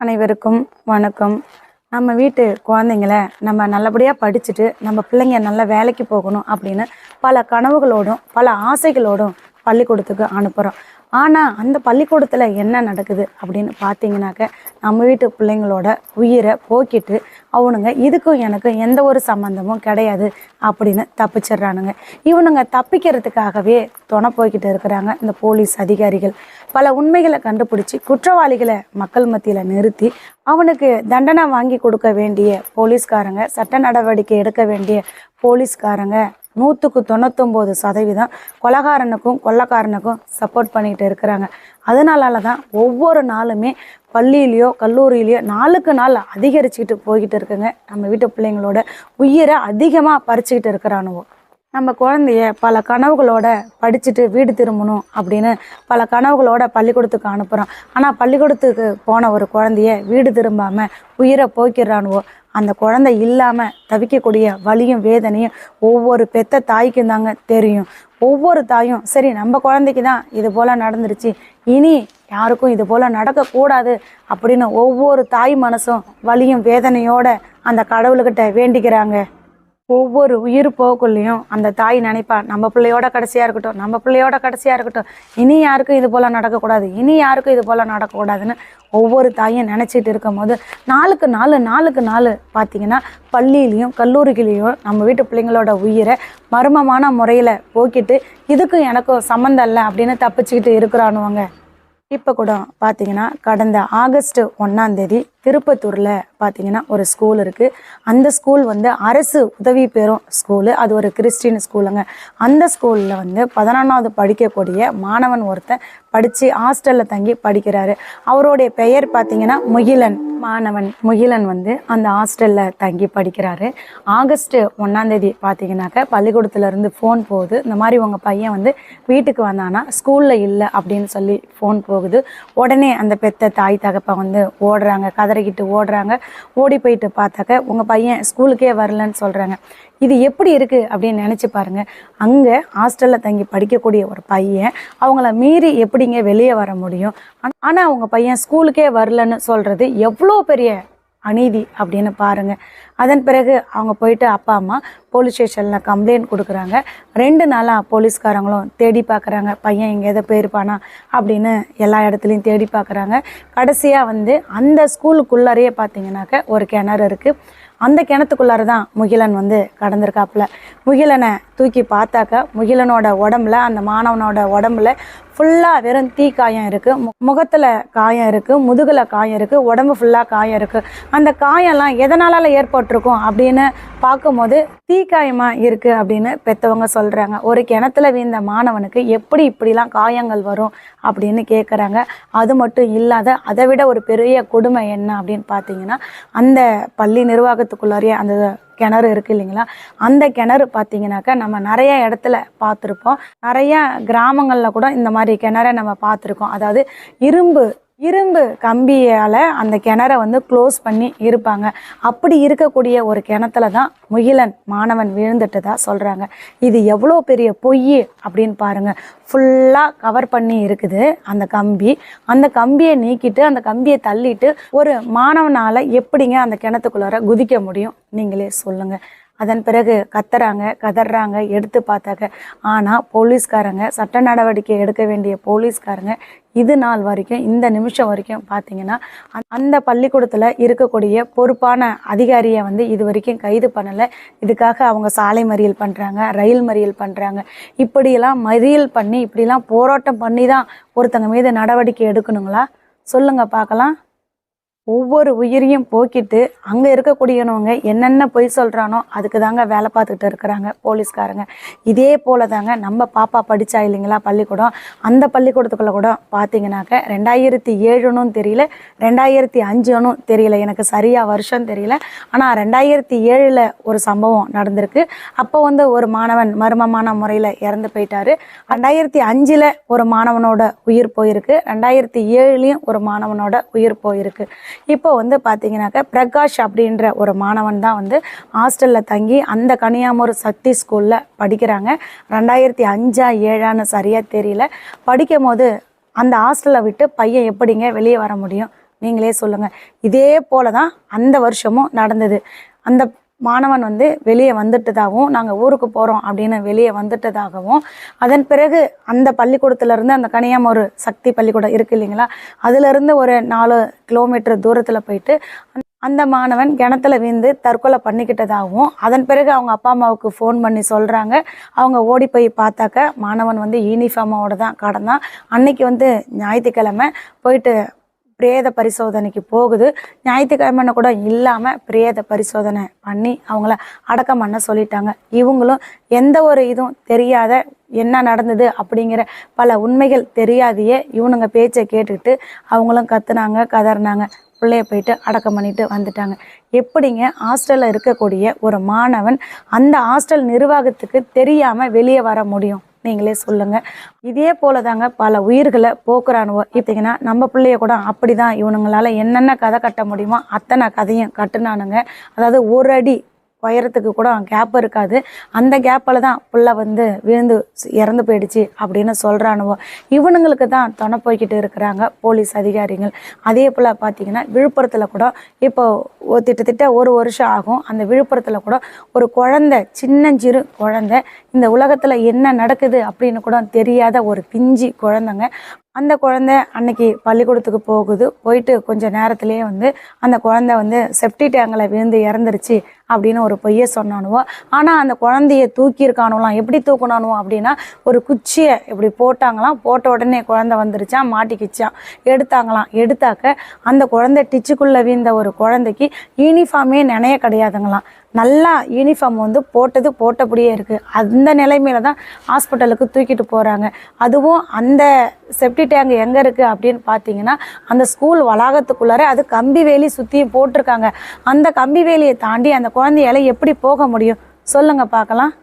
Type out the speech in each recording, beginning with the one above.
அனைவருக்கும் வணக்கம். நம்ம வீட்டு குழந்தைங்கள நம்ம நல்லபடியாக படிச்சுட்டு நம்ம பிள்ளைங்க நல்ல வேலைக்கு போகணும் அப்படின்னு பல கனவுகளோடும் பல ஆசைகளோடும் பள்ளிக்கூடத்துக்கு அனுப்புகிறோம். ஆனால் அந்த பள்ளிக்கூடத்தில் என்ன நடக்குது அப்படின்னு பார்த்தீங்கன்னாக்க, நம்ம வீட்டு பிள்ளைங்களோட உயிரை போக்கிட்டு அவனுங்க இதுக்கும் எனக்கும் எந்த ஒரு சம்மந்தமும் கிடையாது அப்படின்னு தப்பிச்சிட்றானுங்க. இவனுங்க தப்பிக்கிறதுக்காகவே துணை போய்கிட்டு இருக்கிறாங்க இந்த போலீஸ் அதிகாரிகள். பல உண்மைகளை கண்டுபிடிச்சி குற்றவாளிகளை மக்கள் மத்தியில் நிறுத்தி அவனுக்கு தண்டனை வாங்கி கொடுக்க வேண்டிய போலீஸ்காரங்க, சட்ட நடவடிக்கை எடுக்க வேண்டிய போலீஸ்காரங்க 100% கொலைகாரனுக்கும் கொள்ளைக்காரனுக்கும் சப்போர்ட் பண்ணிகிட்டு இருக்கிறாங்க. அதனால தான் ஒவ்வொரு நாளுமே பள்ளியிலையோ கல்லூரியிலையோ நாளுக்கு நாள் அதிகரிச்சுக்கிட்டு போய்கிட்டு இருக்குங்க. நம்ம வீட்டு பிள்ளைங்களோட உயிரை அதிகமாக பறிச்சுக்கிட்டு இருக்கிறானுவோ. நம்ம குழந்தைய பல கனவுகளோட படிச்சுட்டு வீடு திரும்பணும் அப்படின்னு பல கனவுகளோட பள்ளிக்கூடத்துக்கு அனுப்புகிறோம். ஆனால் பள்ளிக்கூடத்துக்கு போன ஒரு குழந்தைய வீடு திரும்பாமல் உயிரை போய்க்கிறானுவோ. அந்த குழந்தை இல்லாமல் தவிக்கக்கூடிய வலியும் வேதனையும் ஒவ்வொரு பெத்த தாய்க்கும் தாங்க தெரியும். ஒவ்வொரு தாயும் சரி நம்ம குழந்தைக்கு தான் இது போல் நடந்துருச்சு, இனி யாருக்கும் இது போல் நடக்கக்கூடாது அப்படின்னு ஒவ்வொரு தாய் மனசும் வலியும் வேதனையோட அந்த கடவுள்கிட்ட வேண்டிக்கிறாங்க. ஒவ்வொரு உயிர் போக்குள்ளேயும் அந்த தாய் நினைப்பா, நம்ம பிள்ளையோட கடைசியாக இருக்கட்டும், நம்ம பிள்ளையோட கடைசியாக இருக்கட்டும், இனி யாருக்கும் இது போல் நடக்கக்கூடாது, இனி யாருக்கும் இது போல் நடக்கக்கூடாதுன்னு ஒவ்வொரு தாயும் நினச்சிட்டு இருக்கும் போது நாளுக்கு நாள் பார்த்திங்கன்னா பள்ளியிலையும் கல்லூரிகளையும் நம்ம வீட்டு பிள்ளைங்களோட உயிரை மர்மமான முறையில் போக்கிட்டு இதுக்கும் எனக்கும் சம்மந்தம் இல்லை அப்படின்னு தப்பிச்சுக்கிட்டு இருக்கிறானுவாங்க. இப்போ கூட பார்த்திங்கன்னா கடந்த ஆகஸ்ட் 1 திருப்பத்தூரில் பார்த்திங்கன்னா ஒரு ஸ்கூல் இருக்குது. அந்த ஸ்கூல் அரசு உதவி பெறும் ஸ்கூலு. அது ஒரு கிறிஸ்டின் ஸ்கூலுங்க. அந்த ஸ்கூலில் 11ஆவது படிக்கக்கூடிய மாணவன் ஒருத்தன் படித்து ஹாஸ்டலில் தங்கி படிக்கிறாரு. அவருடைய பெயர் பார்த்திங்கன்னா முகிலன். மாணவன் முகிலன் அந்த ஹாஸ்டலில் தங்கி படிக்கிறாரு. ஆகஸ்ட் 1 பார்த்திங்கனாக்கா பள்ளிக்கூடத்துலேருந்து ஃபோன் போகுது, இந்த மாதிரி உங்கள் பையன் வீட்டுக்கு வந்தானா ஸ்கூலில் இல்லை அப்படின்னு சொல்லி ஃபோன் போகுது. உடனே அந்த பெத்த தாய் தகப்பன் ஓடுறாங்க, கதறிக்கிட்டு ஓடுறாங்க. ஓடி போயிட்டு பார்த்தாக்க உங்கள் பையன் ஸ்கூலுக்கே வரலன்னு சொல்கிறாங்க. இது எப்படி இருக்குது அப்படின்னு நினச்சி பாருங்கள். அங்கே ஹாஸ்டலில் தங்கி படிக்கக்கூடிய ஒரு பையன் அவங்கள மீறி எப்படிங்க வெளியே வர முடியும்? ஆனால் அவங்க பையன் ஸ்கூலுக்கே வரலன்னு சொல்கிறது எவ்வளோ பெரிய அநீதி அப்படின்னு பாருங்கள். அதன் பிறகு அவங்க போயிட்டு அப்பா அம்மா போலீஸ் ஸ்டேஷனில் கம்ப்ளைண்ட் கொடுக்குறாங்க. 2 நாளாக போலீஸ்காரங்களும் தேடி பார்க்குறாங்க, பையன் எங்கேயாவது போயிருப்பானா அப்படின்னு எல்லா இடத்துலையும் தேடி பார்க்குறாங்க. கடைசியாக அந்த ஸ்கூலுக்குள்ளாரையே பார்த்திங்கனாக்க ஒரு கிணறு இருக்குது. அந்த கிணத்துக்குள்ளார தான் முகிலன் கடந்திருக்காப்புல. முகிலனை தூக்கி பார்த்தாக்க முகிலனோட உடம்புல, அந்த மாணவனோட உடம்புல ஃபுல்லாக வெறும் தீ காயம் இருக்குது, முகத்தில் காயம் இருக்குது, முதுகில் காயம் இருக்குது, உடம்பு ஃபுல்லாக காயம் இருக்குது. அந்த காயம்லாம் எதனால ஏற்பட்டிருக்கும் அப்படின்னு பார்க்கும்போது தீ காயமாக இருக்குது அப்படின்னு பெற்றவங்க சொல்கிறாங்க. ஒரு கிணத்துல வீழ்ந்த மாணவனுக்கு எப்படி இப்படிலாம் காயங்கள் வரும் அப்படின்னு கேட்குறாங்க. அது மட்டும் இல்லாத அதை விட ஒரு பெரிய கொடுமை என்ன அப்படின்னு பார்த்தீங்கன்னா, அந்த பள்ளி நிர்வாகத்துக்குள்ளாரியே அந்த கிணறு இருக்குது இல்லைங்களா, அந்த கிணறு பார்த்திங்கனாக்கா நம்ம நிறைய இடத்துல பார்த்துருப்போம். நிறையா கிராமங்களில் கூட இந்த மாதிரி கிணறை நம்ம பார்த்துருக்கோம். அதாவது இரும்பு கம்பியால் அந்த கிணறை க்ளோஸ் பண்ணி இருப்பாங்க. அப்படி இருக்கக்கூடிய ஒரு கிணத்துல தான் முகிலன் மாணவன் விழுந்துட்டு தான் சொல்கிறாங்க. இது எவ்வளோ பெரிய பொய் அப்படின்னு பாருங்கள். ஃபுல்லாக கவர் பண்ணி இருக்குது அந்த கம்பி. அந்த கம்பியை நீக்கிட்டு அந்த கம்பியை தள்ளிட்டு ஒரு மாணவனால் எப்படிங்க அந்த கிணத்துக்குள்ளார குதிக்க முடியும்? நீங்களே சொல்லுங்கள். அதன் பிறகு கதறாங்க, எடுத்து பார்த்தாங்க. ஆனால் போலீஸ்காரங்க, சட்ட நடவடிக்கை எடுக்க வேண்டிய போலீஸ்காரங்க இது நாள் வரைக்கும், இந்த நிமிஷம் வரைக்கும் பார்த்திங்கன்னா அந்த பள்ளிக்கூடத்தில் இருக்கக்கூடிய பொறுப்பான அதிகாரியை இது வரைக்கும் கைது பண்ணலை. இதுக்காக அவங்க சாலை மறியல் பண்ணுறாங்க, ரயில் மறியல் பண்ணுறாங்க. இப்படியெல்லாம் மறியல் பண்ணி இப்படிலாம் போராட்டம் பண்ணி தான் ஒருத்தங்க மீது நடவடிக்கை எடுக்கணுங்களா? சொல்லுங்கள் பார்க்கலாம். ஒவ்வொரு உயிரையும் போக்கிட்டு அங்கே இருக்கக்கூடியவங்க என்னென்ன பொய் சொல்கிறானோ அதுக்கு தாங்க வேலை பார்த்துக்கிட்டு இருக்கிறாங்க போலீஸ்காரங்க. இதே போல் தாங்க நம்ம பாப்பா படித்தா இல்லைங்களா பள்ளிக்கூடம். அந்த பள்ளிக்கூடத்துக்குள்ளே கூட பார்த்தீங்கன்னாக்க 2007ன்னு தெரியல, 2005ன்னு தெரியல, எனக்கு சரியாக வருஷம் தெரியல. ஆனால் 2007 ஒரு சம்பவம் நடந்திருக்கு. அப்போ ஒரு மாணவன் மர்மமான முறையில் இறந்து போயிட்டார். 2005 ஒரு மாணவனோட உயிர் போயிருக்கு. 2007 ஒரு மாணவனோட உயிர் போயிருக்கு. இப்போ பார்த்தீங்கன்னாக்க பிரகாஷ் அப்படின்ற ஒரு மாணவன் தான் ஹாஸ்டலில் தங்கி அந்த கனியாமூர் சக்தி ஸ்கூலில் படிக்கிறாங்க. 2005-07 சரியாக தெரியல. படிக்கும் போது அந்த ஹாஸ்டலை விட்டு பையன் எப்படிங்க வெளியே வர முடியும்? நீங்களே சொல்லுங்கள். இதே போல தான் அந்த வருஷமும் நடந்தது. அந்த மாணவன் வந்து வெளியே வந்துட்டதாகவும், நாங்கள் ஊருக்கு போகிறோம் அப்படின்னு வெளியே வந்துட்டதாகவும், அதன் பிறகு அந்த பள்ளிக்கூடத்துலேருந்து அந்த கனியாமூர் சக்தி பள்ளிக்கூடம் இருக்குது இல்லைங்களா, அதுலேருந்து ஒரு 4 கிலோமீட்டர் தூரத்தில் போயிட்டு அந்த மாணவன் கிணத்துல வீழ்ந்து தற்கொலை பண்ணிக்கிட்டதாகவும், அதன் பிறகு அவங்க அப்பா அம்மாவுக்கு ஃபோன் பண்ணி சொல்கிறாங்க. அவங்க ஓடி போய் பார்த்தாக்க மாணவன் வந்து யூனிஃபார்மோடு தான் கடந்தான். அன்னைக்கு வந்து ஞாயிற்றுக்கிழமை போயிட்டு பிரேத பரிசோதனைக்கு போகுது. ஞாயிற்றுக்கிழமைன்னு கூட இல்லாமல் பிரேத பரிசோதனை பண்ணி அவங்கள அடக்கம் பண்ண சொல்லிட்டாங்க. இவங்களும் எந்த ஒரு இதுவும் தெரியாத என்ன நடந்தது அப்படிங்கிற பல உண்மைகள் தெரியாதையே இவனுங்க பேச்சை கேட்டுக்கிட்டு அவங்களும் கத்துனாங்க, கதறினாங்க. பிள்ளைய போயிட்டு அடக்கம் பண்ணிட்டு வந்துட்டாங்க. எப்படிங்க ஹாஸ்டலில் இருக்கக்கூடிய ஒரு மாணவன் அந்த ஹாஸ்டல் நிர்வாகத்துக்கு தெரியாமல் வெளியே வர முடியும்? நீங்களே சொல்லுங்கள். இதே போல தாங்க பல உயிர்களை போக்குறானுவோ. பார்த்தீங்கன்னா நம்ம பிள்ளைய கூட அப்படி தான் இவனுங்களால் என்னென்ன கதை கட்ட முடியுமோ அத்தனை கதையும் கட்டுனானுங்க. அதாவது ஒரு அடி உயரத்துக்கு கூட கேப் இருக்காது. அந்த கேப்பில் தான் புள்ள வந்து விழுந்து இறந்து போயிடுச்சு அப்படின்னு சொல்கிறானுவோ. இவனுங்களுக்கு தான் துணை போய்கிட்டு இருக்கிறாங்க போலீஸ் அதிகாரிகள். அதே போல் பார்த்திங்கன்னா விழுப்புரத்தில் கூட இப்போ திட்டத்தட்ட ஒரு வருஷம் ஆகும். அந்த விழுப்புரத்தில் கூட ஒரு குழந்தை, சின்னஞ்சிறு குழந்தை, இந்த உலகத்தில் என்ன நடக்குது அப்படின்னு கூட தெரியாத ஒரு பிஞ்சு குழந்தைங்க. அந்த குழந்தை அன்னைக்கு பள்ளிக்கூடத்துக்கு போயிட்டு கொஞ்சம் நேரத்துலேயே வந்து அந்த குழந்தை வந்து செப்டி டேங்கில் விழுந்து இறந்துருச்சு அப்படின்னு ஒரு பொய்யை சொன்னானுவோ. ஆனால் அந்த குழந்தைய தூக்கியிருக்கானுவலாம். எப்படி தூக்கினானுவோ அப்படின்னா, ஒரு குச்சியை இப்படி போட்டாங்களாம். போட்ட உடனே குழந்தை வந்துருச்சான், மாட்டிக்கிச்சான். எடுத்தாக்க அந்த குழந்தை டிச்சுக்குள்ளே வீழ்ந்த ஒரு குழந்தைக்கு யூனிஃபார்மே நினைய கிடையாதுங்களாம். நல்லா யூனிஃபார்ம் வந்து போட்டபடியே இருக்குது. அந்த நிலைமையில தான் ஹாஸ்பிட்டலுக்கு தூக்கிட்டு போகிறாங்க. அதுவும் அந்த செப்டி டேங்க் எங்கே இருக்குது அப்படின்னு பார்த்தீங்கன்னா, அந்த ஸ்கூல் வளாகத்துக்குள்ளார அது கம்பி வேலி சுற்றி போட்டிருக்காங்க. அந்த கம்பி வேலியை தாண்டி அந்த குழந்தையால எப்படி போக முடியும் சொல்லுங்கள் பார்க்கலாம்.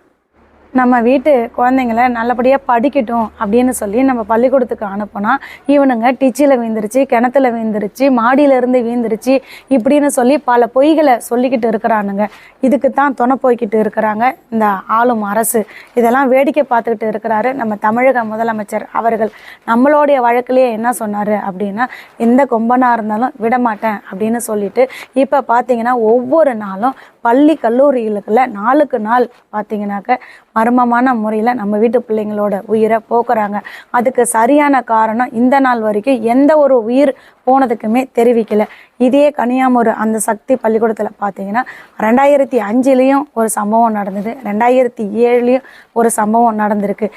நம்ம வீட்டு குழந்தைங்கள நல்லபடியாக படிக்கட்டும் அப்படின்னு சொல்லி நம்ம பள்ளிக்கூடத்துக்கு அனுப்புனா இவனுங்க டிச்சில் வீழ்ந்துருச்சு, கிணத்துல வீழ்ந்துருச்சு, மாடியிலேருந்து வீழ்ந்துருச்சு இப்படின்னு சொல்லி பல பொய்களை சொல்லிக்கிட்டு இருக்கிறானுங்க. இதுக்கு தான் துணை போய்கிட்டு இருக்கிறாங்க இந்த ஆளும் அரசு. இதெல்லாம் வேடிக்கை பார்த்துக்கிட்டு இருக்கிறாரு நம்ம தமிழக முதலமைச்சர் அவர்கள். நம்மளுடைய வழக்கிலேயே என்ன சொன்னார் அப்படின்னா, எந்த கொம்பனாக இருந்தாலும் விடமாட்டேன் அப்படின்னு சொல்லிட்டு இப்போ பார்த்தீங்கன்னா ஒவ்வொரு நாளும் பள்ளி கல்லூரிகளுக்குள்ள நாளுக்கு நாள் பார்த்தீங்கன்னாக்க மர்மமான முறையில் நம்ம வீட்டு பிள்ளைங்களோட உயிரை போக்குறாங்க. அதுக்கு சரியான காரணம் இந்த நாள் வரைக்கும் எந்த ஒரு உயிர் போனதுக்குமே தெரிவிக்கலை. இதே கனியாமூர் அந்த சக்தி பள்ளிக்கூடத்தில் பார்த்தீங்கன்னா 2005 ஒரு சம்பவம் நடந்தது, 2007 ஒரு சம்பவம் நடந்திருக்கு.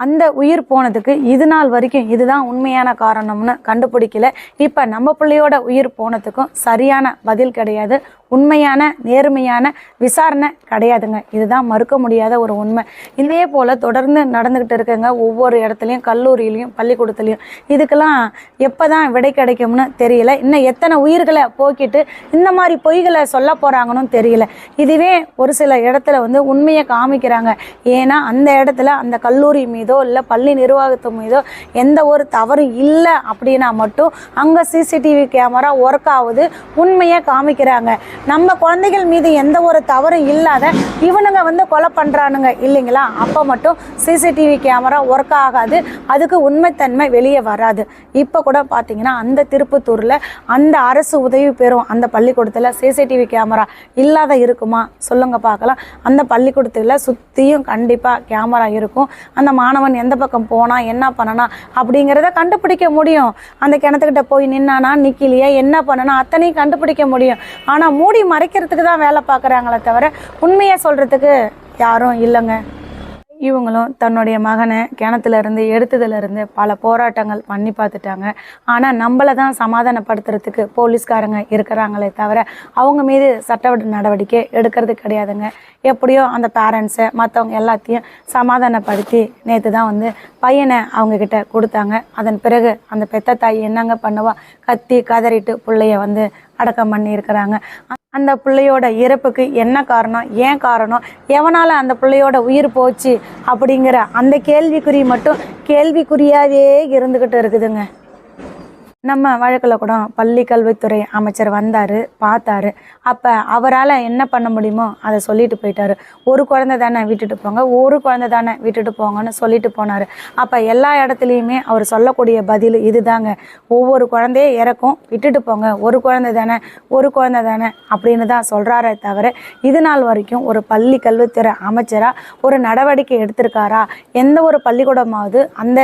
அந்த உயிர் போனதுக்கு இது நாள் வரைக்கும் இதுதான் உண்மையான காரணம்னு கண்டுபிடிக்கல. இப்போ நம்ம பிள்ளையோட உயிர் போனதுக்கும் சரியான பதில் கிடையாது, உண்மையான நேர்மையான விசாரணை கிடையாதுங்க. இதுதான் மறுக்க முடியாத ஒரு உண்மை. இதே போல் தொடர்ந்து நடந்துக்கிட்டு இருக்குங்க ஒவ்வொரு இடத்துலையும், கல்லூரியிலையும் பள்ளிக்கூடத்துலையும். இதுக்கெல்லாம் எப்போ தான் விடை கிடைக்கும்னு தெரியல. இன்னும் எத்தனை உயிர்களை போக்கிட்டு இந்த மாதிரி பொய்களை சொல்ல போகிறாங்கன்னு தெரியல. இதுவே ஒரு சில இடத்துல வந்து உண்மையை காமிக்கிறாங்க. ஏன்னா அந்த இடத்துல அந்த கல்லூரி மீதோ இல்லை பள்ளி நிர்வாகத்து மீதோ எந்த ஒரு தவறும் இல்லை அப்படின்னா மட்டும் அங்கே சிசிடிவி கேமரா ஒர்க் ஆகுது, உண்மையை காமிக்கிறாங்க. நம்ம குழந்தைகள் மீது எந்த ஒரு தவறும் இல்லாத இவனுங்க வந்து கொலை பண்ணுறானுங்க இல்லைங்களா, அப்போ மட்டும் சிசிடிவி கேமரா ஒர்க் ஆகாது, அதுக்கு உண்மைத்தன்மை வெளியே வராது. இப்போ கூட பார்த்தீங்கன்னா அந்த திருப்பத்தூரில் அந்த அரசு உதவி பெறும் அந்த பள்ளிக்கூடத்தில் சிசிடிவி கேமரா இல்லாத இருக்குமா சொல்லுங்க பார்க்கலாம். அந்த பள்ளிக்கூடத்தில் சுற்றியும் கண்டிப்பாக கேமரா இருக்கும். அந்த மாணவன் எந்த பக்கம் போனால் என்ன பண்ணனா அப்படிங்கிறத கண்டுபிடிக்க முடியும். அந்த கிணத்துக்கிட்ட போய் நின்னானா நிற்கலையா என்ன பண்ணனா அத்தனையும் கண்டுபிடிக்க முடியும். ஆனால் மூடி மறைக்கிறதுக்கு தான் வேலை பார்க்குறாங்களே தவிர உண்மையை சொல்கிறதுக்கு யாரும் இல்லைங்க. இவங்களும் தன்னுடைய மகனை கிணத்துலேருந்து எடுத்ததுலேருந்து பல போராட்டங்கள் பண்ணி பார்த்துட்டாங்க. ஆனால் நம்மளை தான் சமாதானப்படுத்துறதுக்கு போலீஸ்காரங்க இருக்கிறாங்களே தவிர அவங்க மீது சட்ட நடவடிக்கை எடுக்கிறது கிடையாதுங்க. எப்படியோ அந்த பேரண்ட்ஸை மற்றவங்க எல்லாத்தையும் சமாதானப்படுத்தி நேற்று தான் வந்து பையனை அவங்கக்கிட்ட கொடுத்தாங்க. அதன் பிறகு அந்த பெத்த தாய் என்னங்க பண்ணுவா, கத்தி கதறிட்டு பிள்ளைய வந்து அடக்கம் பண்ணியிருக்கிறாங்க. அந்த பிள்ளையோட இறப்புக்கு என்ன காரணம், ஏன் காரணம், எவனால் அந்த பிள்ளையோட உயிர் போச்சு அப்படிங்கிற அந்த கேள்விக்குறி மட்டும் கேள்விக்குறியாகவே இருந்துக்கிட்டு இருக்குதுங்க. நம்ம வழக்கில் கூட பள்ளி கல்வித்துறை அமைச்சர் வந்தார், பார்த்தாரு. அப்போ அவரால் என்ன பண்ண முடியுமோ அதை சொல்லிட்டு போயிட்டாரு. ஒரு குழந்தை தானே விட்டுட்டு போங்க, ஒரு குழந்தை தானே விட்டுட்டு போங்கன்னு சொல்லிட்டு போனார். அப்போ எல்லா இடத்துலையுமே அவர் சொல்லக்கூடிய பதில் இதுதாங்க, ஒவ்வொரு குழந்தையே இறக்கும், விட்டுட்டு போங்க, ஒரு குழந்தை தானே, ஒரு குழந்தை தானே அப்படின்னு தான் சொல்கிறாரே தவிர இது நாள் வரைக்கும் ஒரு பள்ளி கல்வித்துறை அமைச்சராக ஒரு நடவடிக்கை எடுத்திருக்காரா? எந்த ஒரு பள்ளிக்கூடமாவது அந்த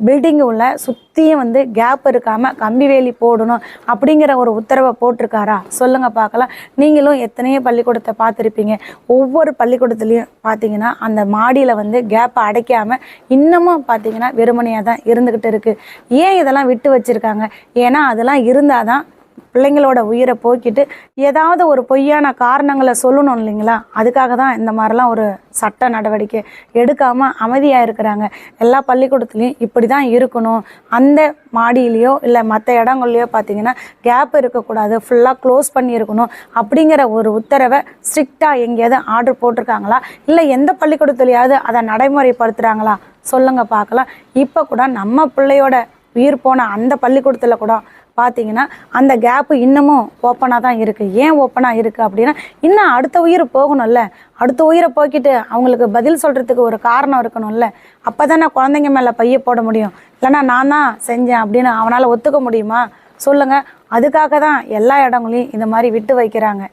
பில்டிங்கு உள்ள சுற்றியும் வந்து கேப் இருக்காமல் கம்பி வேலி போடணும் அப்படிங்கிற ஒரு உத்தரவை போட்டிருக்காரா? சொல்லுங்கள் பார்க்கலாம். நீங்களும் எத்தனையோ பள்ளிக்கூடத்தை பார்த்துருப்பீங்க. ஒவ்வொரு பள்ளிக்கூடத்துலேயும் பார்த்தீங்கன்னா அந்த மாடியில் வந்து கேப்பை அடைக்காமல் இன்னமும் பார்த்தீங்கன்னா வெறுமனையாக தான் இருந்துக்கிட்டு இருக்குது. ஏன் இதெல்லாம் விட்டு வச்சுருக்காங்க? ஏன்னா அதெல்லாம் இருந்தால் தான் பிள்ளைங்களோட உயிரை போக்கிட்டு ஏதாவது ஒரு பொய்யான காரணங்களை சொல்லணும் இல்லைங்களா? அதுக்காக தான் இந்த மாதிரிலாம் ஒரு சட்ட நடவடிக்கை எடுக்காமல் அமைதியாக இருக்கிறாங்க. எல்லா பள்ளிக்கூடத்துலேயும் இப்படி தான் இருக்கணும், அந்த மாடியிலையோ இல்லை மற்ற இடங்கள்லையோ பார்த்தீங்கன்னா கேப் இருக்கக்கூடாது, ஃபுல்லாக க்ளோஸ் பண்ணி இருக்கணும் அப்படிங்கிற ஒரு உத்தரவை ஸ்ட்ரிக்டாக எங்கேயாவது ஆர்டர் போட்டிருக்காங்களா? இல்லை எந்த பள்ளிக்கூடத்துலையாவது அதை நடைமுறைப்படுத்துகிறாங்களா? சொல்லுங்கள் பார்க்கலாம். இப்போ கூட நம்ம பிள்ளையோட உயிர் போன அந்த பள்ளிக்கூடத்தில் கூட பார்த்தீங்கன்னா அந்த கேப்பு இன்னமும் ஓப்பனாக தான் இருக்குது. ஏன் ஓப்பனாக இருக்குது அப்படின்னா இன்னும் அடுத்த உயிர் போகணும்ல, அடுத்த உயிரை போக்கிட்டு அவங்களுக்கு பதில் சொல்கிறதுக்கு ஒரு காரணம் இருக்கணும்ல. அப்போ தானே குழந்தைங்க மேலே பைய போட முடியும். இல்லைன்னா நான் தான் செஞ்சேன் அப்படின்னு அவனால் ஒத்துக்க முடியுமா? சொல்லுங்கள். அதுக்காக தான் எல்லா இடங்களையும் இந்த மாதிரி விட்டு வைக்கிறாங்க.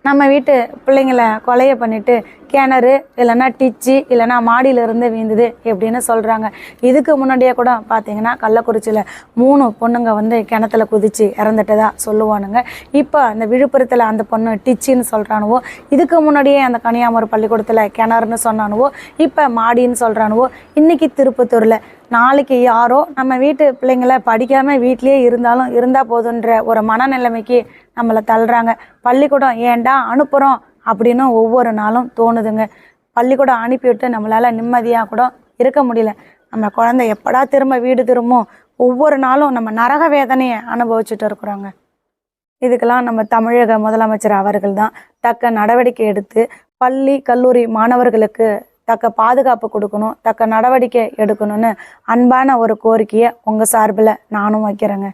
நம்ம வீட்டு பிள்ளைங்களை கொலையை பண்ணிவிட்டு கிணறு இல்லைன்னா டிச்சு இல்லைன்னா மாடியிலிருந்து வீழ்ந்துது எப்படின்னு சொல்கிறாங்க. இதுக்கு முன்னாடியே கூட பார்த்தீங்கன்னா கள்ளக்குறிச்சியில் 3 பொண்ணுங்க வந்து கிணத்துல குதித்து இறந்துட்டதா சொல்லுவானுங்க. இப்போ அந்த விழுப்புரத்தில் அந்த பொண்ணு டிச்சின்னு சொல்கிறானுவோ, இதுக்கு முன்னாடியே அந்த கன்னியாகுமரி பள்ளிக்கூடத்தில் கிணறுன்னு சொன்னானுவோ, இப்போ மாடின்னு சொல்கிறானுவோ, இன்றைக்கி திருப்பத்தூரில், நாளைக்கு யாரோ நம்ம வீட்டு பிள்ளைங்களை படிக்காமல் வீட்லேயே இருந்தால் போதுன்ற ஒரு மனநிலைமைக்கு நம்மளை தள்ளுறாங்க. பள்ளிக்கூடம் ஏண்டா அனுப்புகிறோம் அப்படின்னு ஒவ்வொரு நாளும் தோணுதுங்க. பள்ளிக்கூடம் அனுப்பிவிட்டு நம்மளால் நிம்மதியாக கூட இருக்க முடியல. நம்ம குழந்தை எப்படா திரும்ப வீடு திரும்பும், ஒவ்வொரு நாளும் நம்ம நரக வேதனையை அனுபவிச்சுட்டு இருக்கிறோங்க. இதுக்கெல்லாம் நம்ம தமிழக முதலமைச்சர் அவர்கள் தான் தக்க நடவடிக்கை எடுத்து பள்ளி கல்லூரி மாணவர்களுக்கு தக்க பாதுகாப்பு கொடுக்கணும், தக்க நடவடிக்கை எடுக்கணும்னு அன்பான ஒரு கோரிக்கையை உங்கள் சார்பில் நானும் வைக்கிறேங்க.